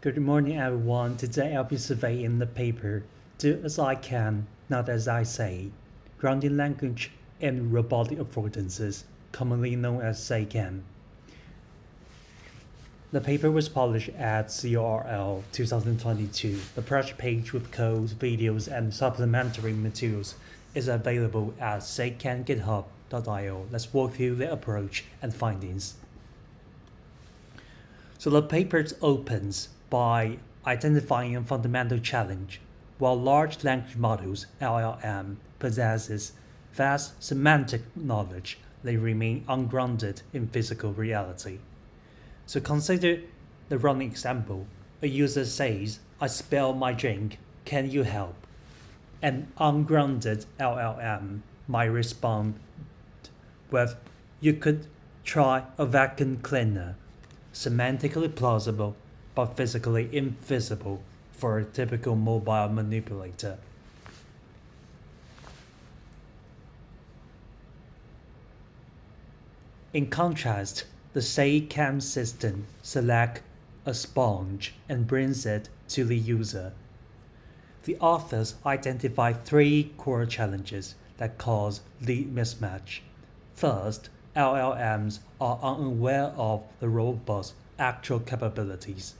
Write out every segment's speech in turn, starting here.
Good morning, everyone. Today I'll be surveying the paper Do As I Can, Not As I Say, Grounding Language in Robotic Affordances, commonly known as SayCan. The paper was published at CRL 2022. The project page with codes, videos, and supplementary materials is available at saycangithub.io. Let's walk through the approach and findings. So the paper opens by identifying a fundamental challenge. While large language models (LLM) possesses vast semantic knowledge, they remain ungrounded in physical reality. So consider the running example. A user says, "I spilled my drink, can you help?" An ungrounded LLM might respond with, "You could try a vacuum cleaner." Semantically plausible, but physically invisible for a typical mobile manipulator. In contrast, the SayCan system selects a sponge and brings it to the user. The authors identify three core challenges that cause the mismatch. First, LLMs are unaware of the robot's actual capabilities.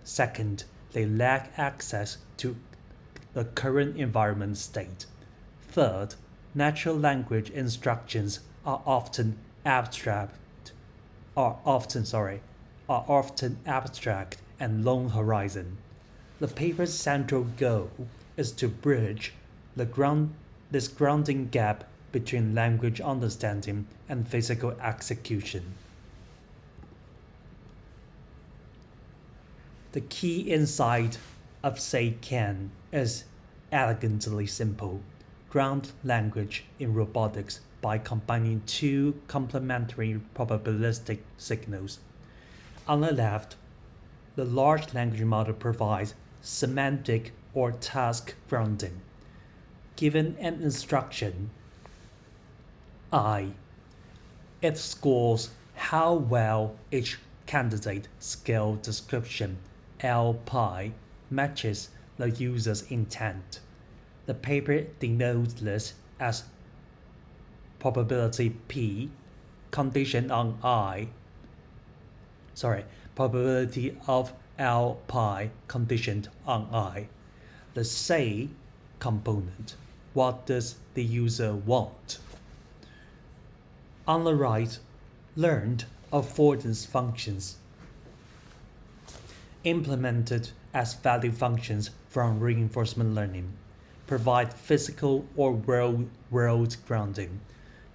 Second, they lack access to the current environment state. Third, natural language instructions are often abstract and long horizon. The paper's central goal is to bridge this grounding gap between language understanding and physical execution. The key insight of SayCan is elegantly simple. Ground language in robotics by combining two complementary probabilistic signals. On the left, the large language model provides semantic or task grounding. Given an instruction, I, it scores how well each candidate skill description L-pi matches the user's intent. The paper denotes this as probability P conditioned on probability of L-pi conditioned on I. The say component. What does the user want? On the right, learned affordance functions implemented as value functions from reinforcement learning provide physical or world grounding.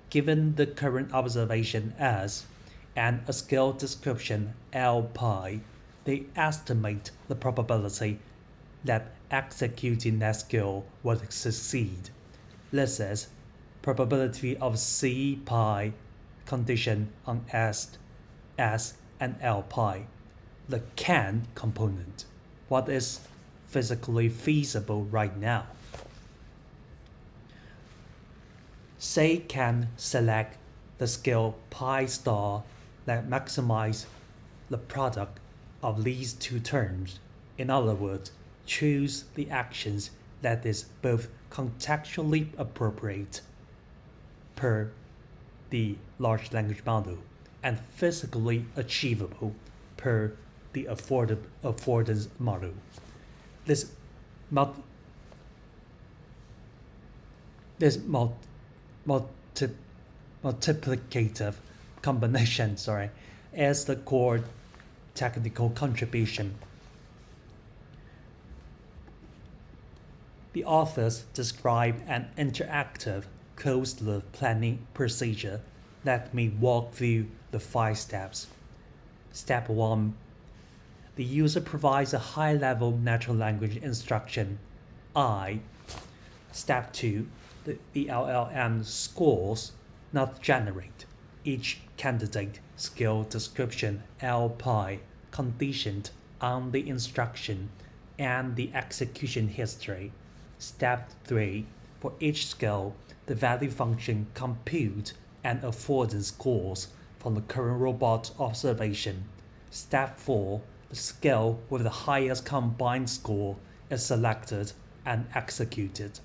Given the current observation S and a skill description L-pi, they estimate the probability that executing that skill would succeed. This is probability of C-pi condition on S and L-pi. The can component. What is physically feasible right now? SayCan select the skill pi star that maximize the product of these two terms. In other words, choose the actions that is both contextually appropriate per the large language model and physically achievable per the affordance model. This multiplicative combination is the core technical contribution. The authors describe an interactive closed-loop planning procedure. Let me walk through the 5 steps. Step 1. The user provides a high-level natural language instruction, I. Step 2. The LLM scores, not generate, each candidate skill description L-pi conditioned on the instruction and the execution history. Step 3. For each skill, the value function compute and affordance scores from the current robot observation. Step 4. The skill with the highest combined score is selected and executed.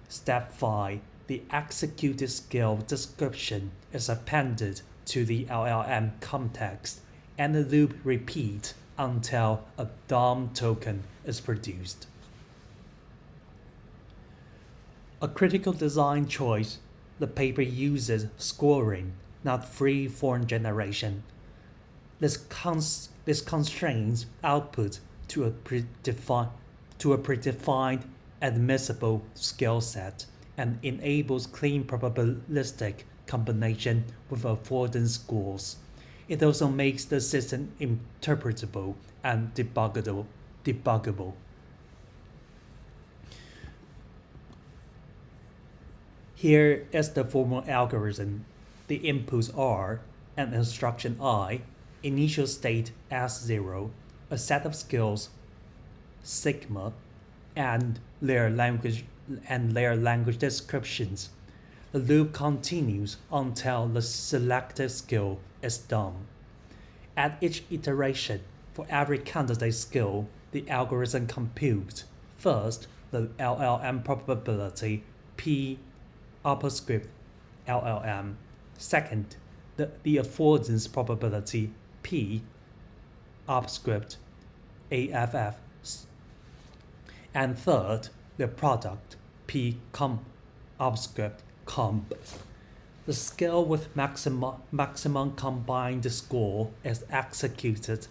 Step 5. The executed skill description is appended to the LLM context and the loop repeats until a DOM token is produced. A critical design choice, the paper uses scoring, not free-form generation. This constrains output to a predefined admissible skill set and enables clean probabilistic combination with affordance scores. It also makes the system interpretable and debuggable. Here is the formal algorithm. The inputs are an instruction I, initial state S0, a set of skills sigma, and their language descriptions. The loop continues until the selected skill is done. At each iteration, for every candidate skill, the algorithm computes first the LLM probability P LLM, second the affordance probability P AFF, and third the product P comp. The skill with maximum combined score is executed,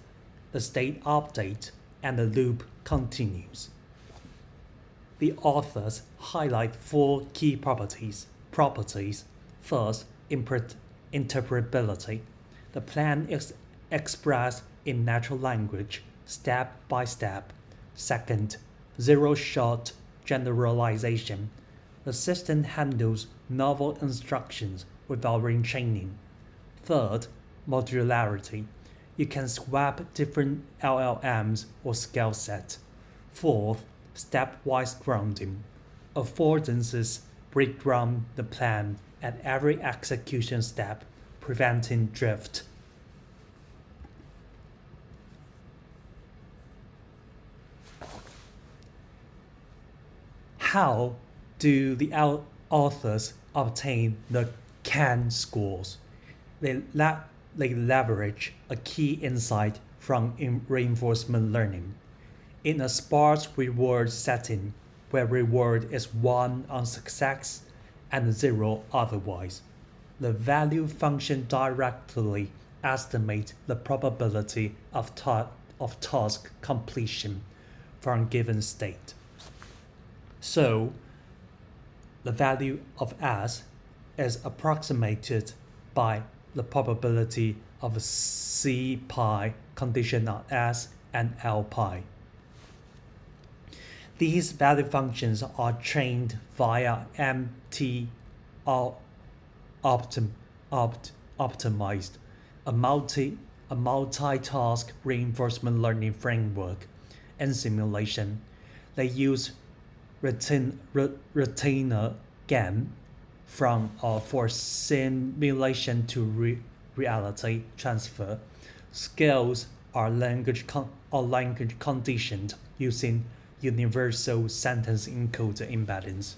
the state update, and the loop continues. The authors highlight 4 key properties. First, interpretability. The plan is expressed in natural language, step by step. Second, zero-shot generalization. The system handles novel instructions without retraining. Third, modularity. You can swap different LLMs or skill sets. Fourth, stepwise grounding. Affordances break ground the plan at every execution step, preventing drift. How do the authors obtain the CAN scores? They leverage a key insight from reinforcement learning. In a sparse reward setting, where reward is 1 on success and 0 otherwise, the value function directly estimates the probability of task completion for a given state. So, the value of S is approximated by the probability of C pi conditional S and L pi. These value functions are trained via MT optimized, a multi-task reinforcement learning framework. In simulation, they use retainer GAN for simulation to reality transfer. Skills are language conditioned using universal sentence encoder embeddings.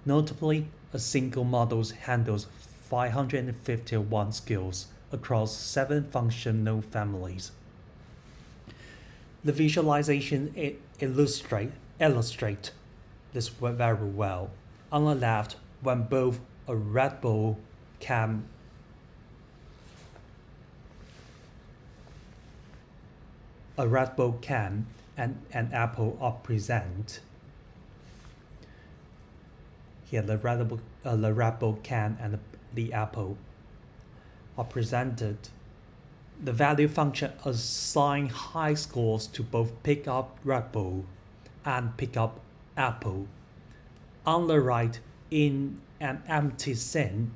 Notably, a single model handles 551 skills across 7 functional families. The visualization illustrate this very well. On the left, when both a Red Bull can and an apple are present. Here, the Red Bull can and the apple are presented. The value function assigns high scores to both pick up Red Bull and pick up apple. On the right, in an empty scene,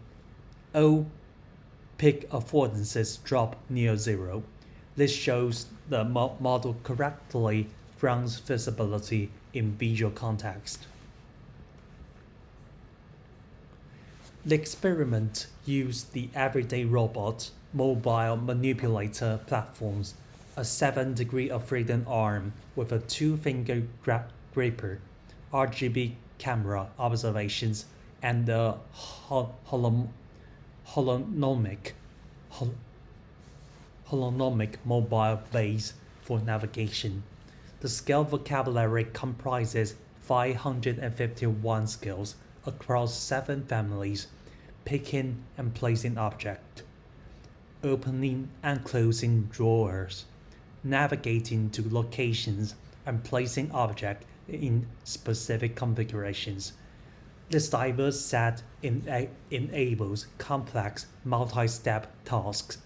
all pick affordances drop near 0. This shows the model correctly grounds visibility in visual context. The experiment used the everyday robot mobile manipulator platforms a 7 degree of freedom arm with a 2-finger gripper, RGB camera observations, and a holonomic mobile base for navigation. The skill vocabulary comprises 551 skills across 7 families: picking and placing objects, opening and closing drawers, navigating to locations, and placing objects in specific configurations. This diverse set enables complex multi-step tasks.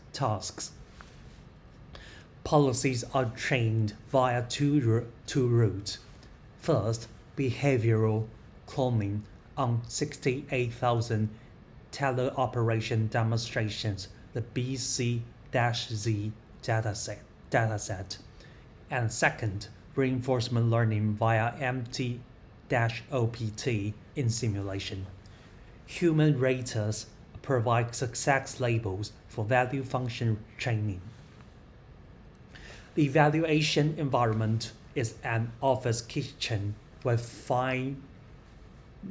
Policies are trained via two routes. First, behavioral cloning on 68,000 teleoperation demonstrations, the BC-Z dataset. And second, reinforcement learning via MT-OPT in simulation. Human raters provide success labels for value function training. The evaluation environment is an office kitchen with 5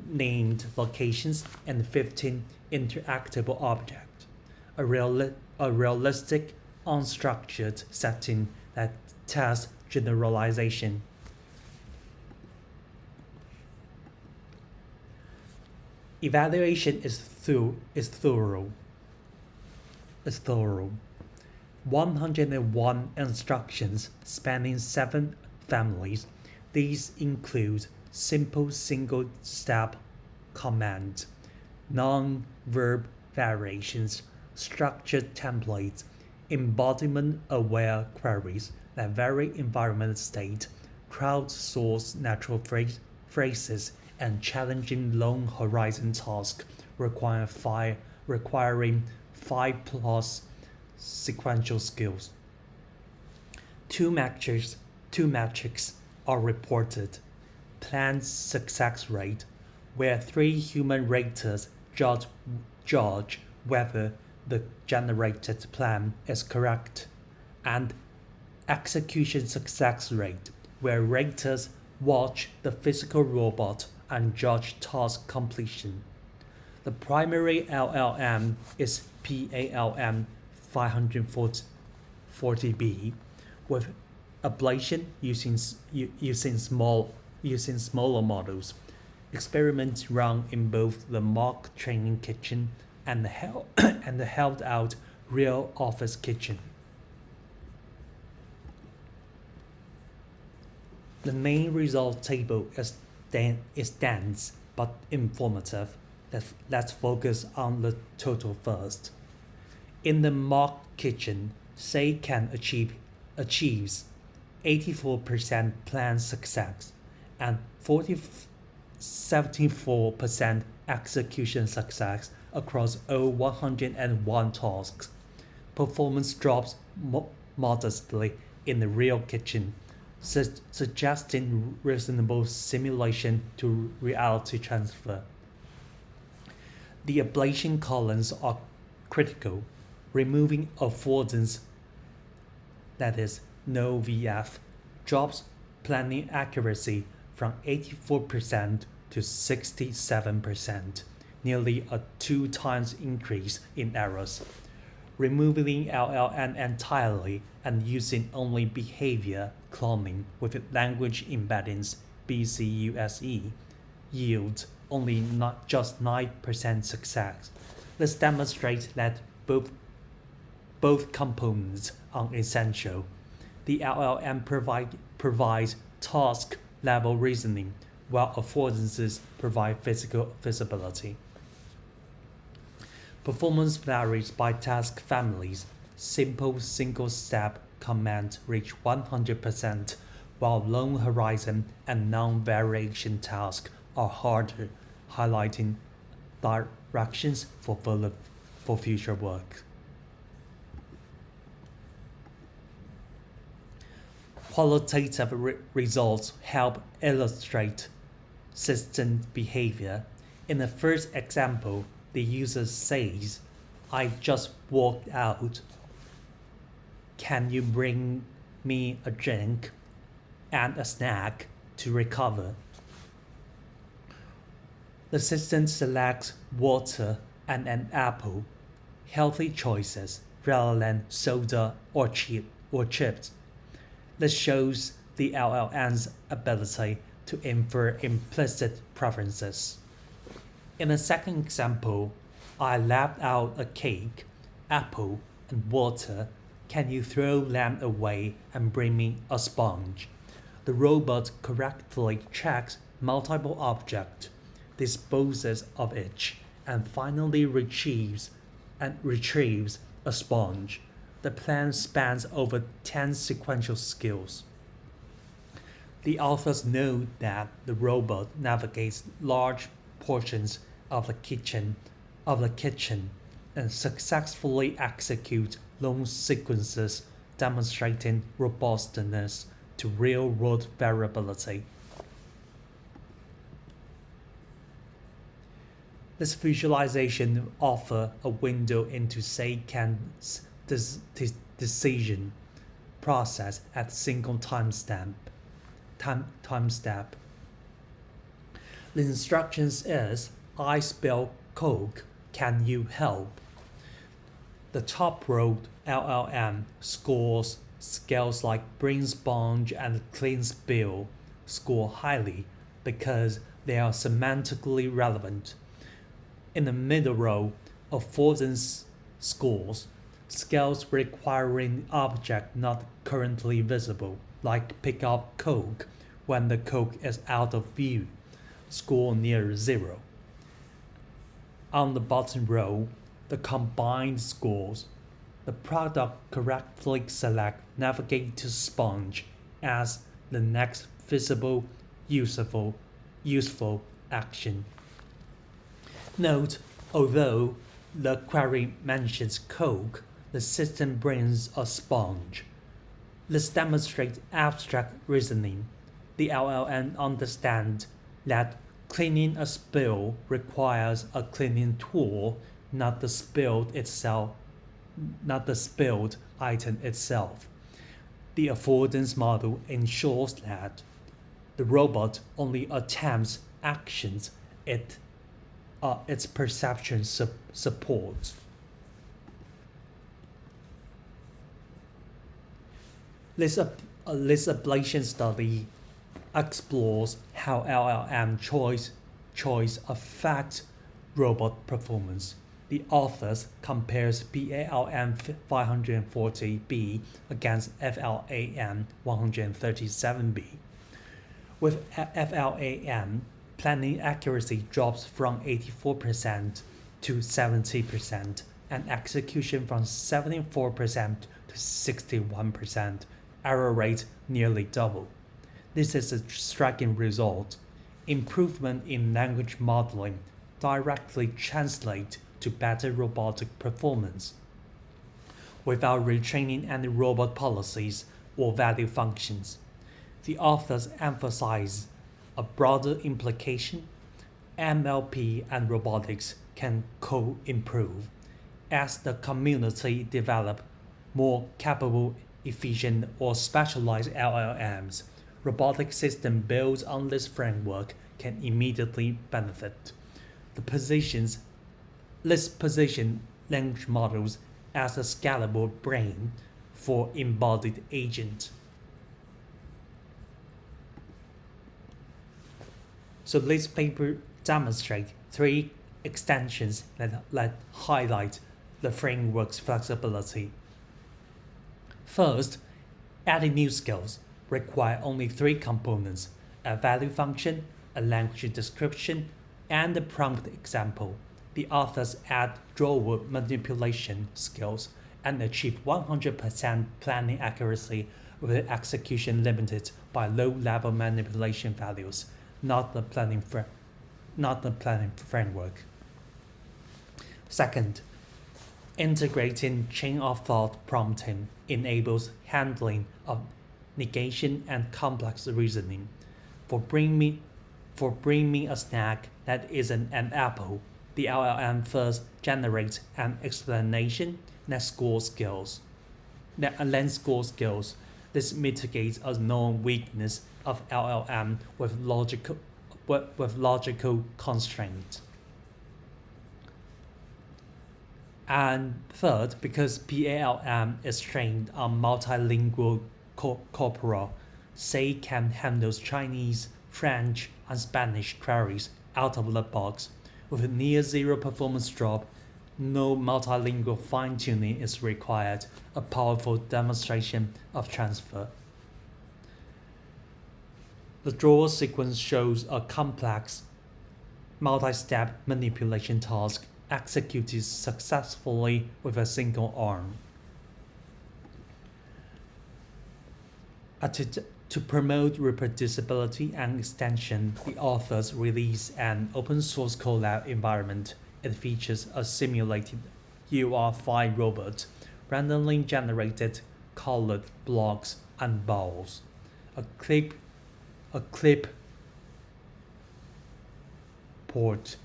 named locations and 15 interactable objects, a realistic, unstructured setting that tests generalization. Evaluation is thorough. 101 instructions spanning 7 families. These include simple single-step commands, non-verb variations, structured templates, embodiment-aware queries that vary environment state, crowdsource natural phrases, and challenging long horizon tasks requiring 5+ sequential skills. Two metrics are reported: plan success rate, where 3 human raters judge whether the generated plan is correct, and execution success rate, where raters watch the physical robot and judge task completion. The primary LLM is PALM 540B, with ablation using smaller models. Experiments run in both the mock training kitchen and the held out real office kitchen. The main result table is dense but informative. Let's focus on the total first. In the mock kitchen, SayCan achieves 84% plan success and 74% execution success across all 101 tasks. Performance drops modestly in the real kitchen, suggesting reasonable simulation to reality transfer. The ablation columns are critical. Removing affordance, that is, no VF, drops planning accuracy from 84% to 67%, nearly a 2 times increase in errors. Removing LLM entirely and using only behavior cloning with language embeddings BCUSE yields only not just 9% success. This demonstrates that both components are essential. The LLM provides task-level reasoning, while affordances provide physical visibility. Performance varies by task families. Simple single-step commands reach 100%, while long horizon and non-variation tasks are harder, highlighting directions for future work. Qualitative results help illustrate system behavior. In the first example, the user says, "I just walked out. Can you bring me a drink and a snack to recover. The system selects water and an apple, healthy choices rather than soda or chips. This shows the LLM's ability to infer implicit preferences. In the second example, I left out a cake, apple, and water. Can you throw them away and bring me a sponge? The robot correctly checks multiple objects, disposes of each, and finally retrieves a sponge. The plan spans over 10 sequential skills. The authors note that the robot navigates large portions of the kitchen and successfully executes long sequences demonstrating robustness to real-world variability. This visualization offers a window into SayCan's decision process at single time step. The instructions is, I spill Coke, can you help? The top row LLM scores skills like bring sponge and clean spill score highly because they are semantically relevant. In the middle row, affordance scores skills requiring object not currently visible, like pick up Coke when the Coke is out of view, score near 0. On the bottom row, the combined scores, the product correctly select navigate to sponge as the next visible, useful action. Note, although the query mentions Coke, the system brings a sponge. This demonstrates abstract reasoning. The LLM understands that cleaning a spill requires a cleaning tool, not the spilled item itself. The affordance model ensures that the robot only attempts actions its perception supports. This ablation study explores how LLM choice affects robot performance. The authors compares PALM 540B against FLAM 137B. With FLAM, planning accuracy drops from 84% to 70% and execution from 74% to 61%, error rate nearly double. This is a striking result. Improvement in language modeling directly translate to better robotic performance without retraining any robot policies or value functions. The authors emphasize a broader implication. MLP and robotics can co-improve. As the community develop more capable, efficient, or specialized LLMs, robotic system built on this framework can immediately benefit. This positions language models as a scalable brain for embodied agent. So this paper demonstrates 3 extensions that highlight the framework's flexibility. First, adding new skills require only 3 components: a value function, a language description, and a prompt example. The authors add drawer manipulation skills and achieve 100% planning accuracy with execution limited by low-level manipulation values, not the planning framework. Second, integrating chain of thought prompting enables handling of negation and complex reasoning. For bring me a snack that isn't an apple, the LLM first generates an explanation, then scores skills. This This mitigates a known weakness of LLM with logical constraint. And third, because PALM is trained on multilingual corpora, SayCan handles Chinese, French, and Spanish queries out of the box. With a near zero performance drop, no multilingual fine-tuning is required, a powerful demonstration of transfer. The draw sequence shows a complex multi-step manipulation task executed successfully with a single arm. To promote reproducibility and extension, the authors released an open source Colab environment. It features a simulated UR5 robot, randomly generated colored blocks and balls, a clip port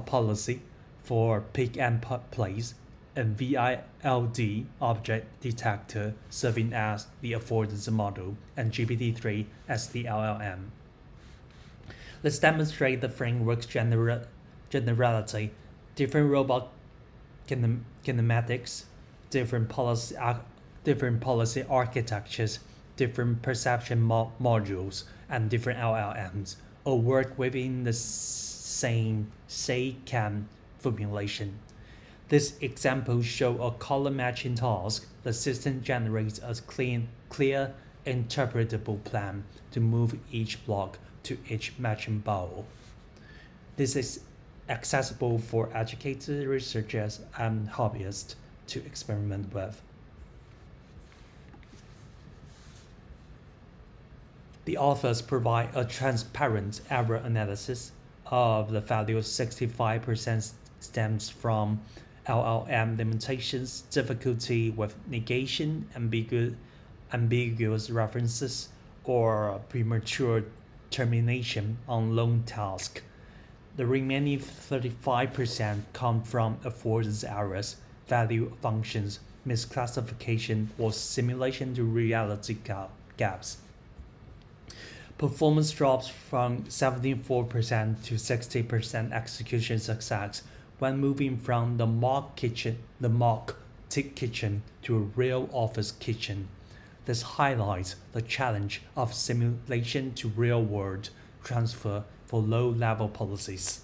policy for pick and place, and VILD object detector serving as the affordance model, and GPT-3 as the LLM. Let's demonstrate the framework's generality, different robot kinematics, different policy architectures, different perception modules, and different LLMs all work within the same SayCan formulation. This example shows a color matching task. The system generates a clear, interpretable plan to move each block to each matching ball. This is accessible for educated researchers and hobbyists to experiment with. The authors provide a transparent error analysis of the value 65% stems from LLM limitations, difficulty with negation, ambiguous references, or premature termination on long task. The remaining 35% come from affordance errors, value functions, misclassification, or simulation to reality gaps. Performance drops from 74% to 60% execution success when moving from the mock kitchen to a real office kitchen. This highlights the challenge of simulation to real-world transfer for low-level policies,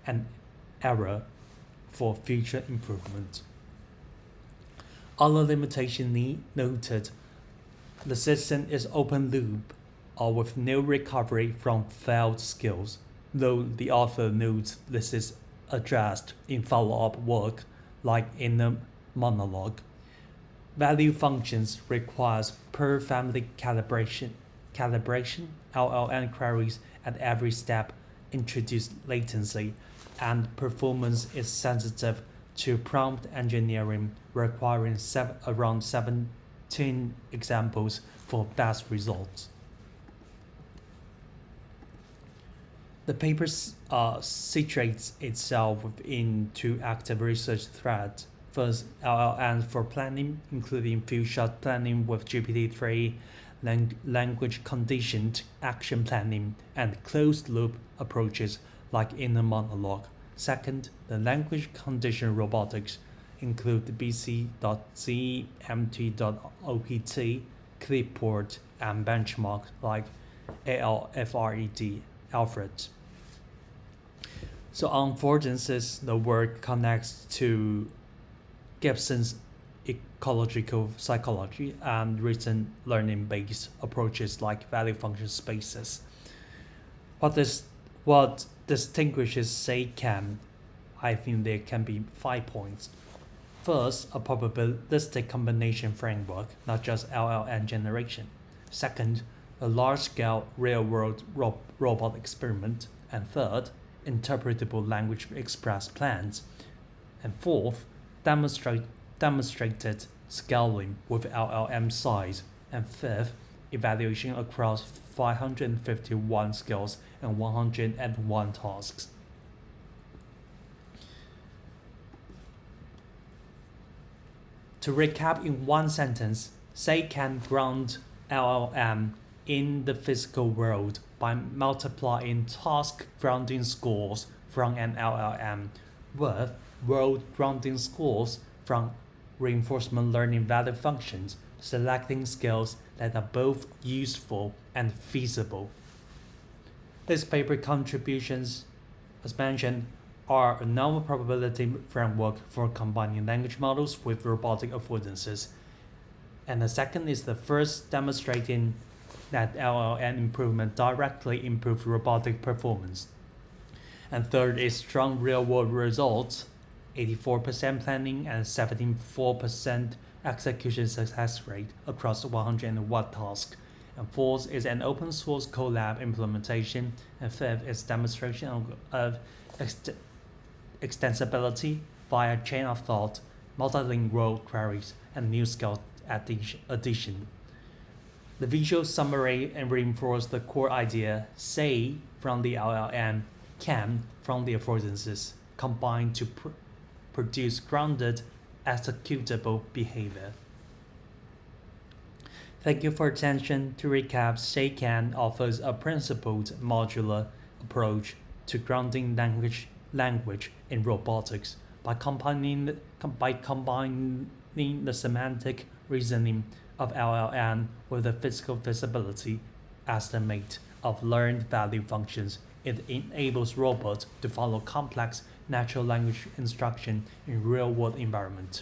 and error for future improvement. Other limitation noted: the system is open loop or with no recovery from failed skills, though the author notes this is addressed in follow-up work like in the monologue. Value functions requires per family calibration. LLM queries at every step introduce latency, and performance is sensitive to prompt engineering, requiring around 17 examples for best results. The paper situates itself within two active research threads. First, LLMs for planning, including few-shot planning with GPT-3, language-conditioned action planning, and closed-loop approaches like inner monologue. Second, the language-conditioned robotics include BC.Z, MT.OPT, clipboard, and benchmarks like ALFRED, Alfred. So on affordances, the work connects to Gibson's ecological psychology and recent learning-based approaches like value function spaces. What distinguishes SayCan? I think there can be 5 points. First, a probabilistic combination framework, not just LLM generation. Second, a large-scale real-world robot experiment. And third, interpretable language express plans. And fourth, demonstrated scaling with LLM size. And fifth, evaluation across 551 skills and 101 tasks. To recap in one sentence, SayCan ground LLM in the physical world by multiplying task grounding scores from an LLM with world grounding scores from reinforcement learning value functions, selecting skills that are both useful and feasible. This paper contributions, as mentioned, are a novel probability framework for combining language models with robotic affordances. And the second is the first demonstrating that LLM improvement directly improves robotic performance. And third is strong real-world results, 84% planning and 74% execution success rate across 101 tasks. And fourth is an open source Colab implementation. And fifth is demonstration of extensibility via chain of thought, multilingual queries, and new skill addition. The visual summary and reinforce the core idea, say from the LLM, can from the affordances, combine to produce grounded, executable behavior. Thank you for your attention. To recap, SayCan offers a principled modular approach to grounding language in robotics by combining the semantic reasoning of LLM with the physical visibility estimate of learned value functions. It enables robots to follow complex natural language instruction in real-world environment.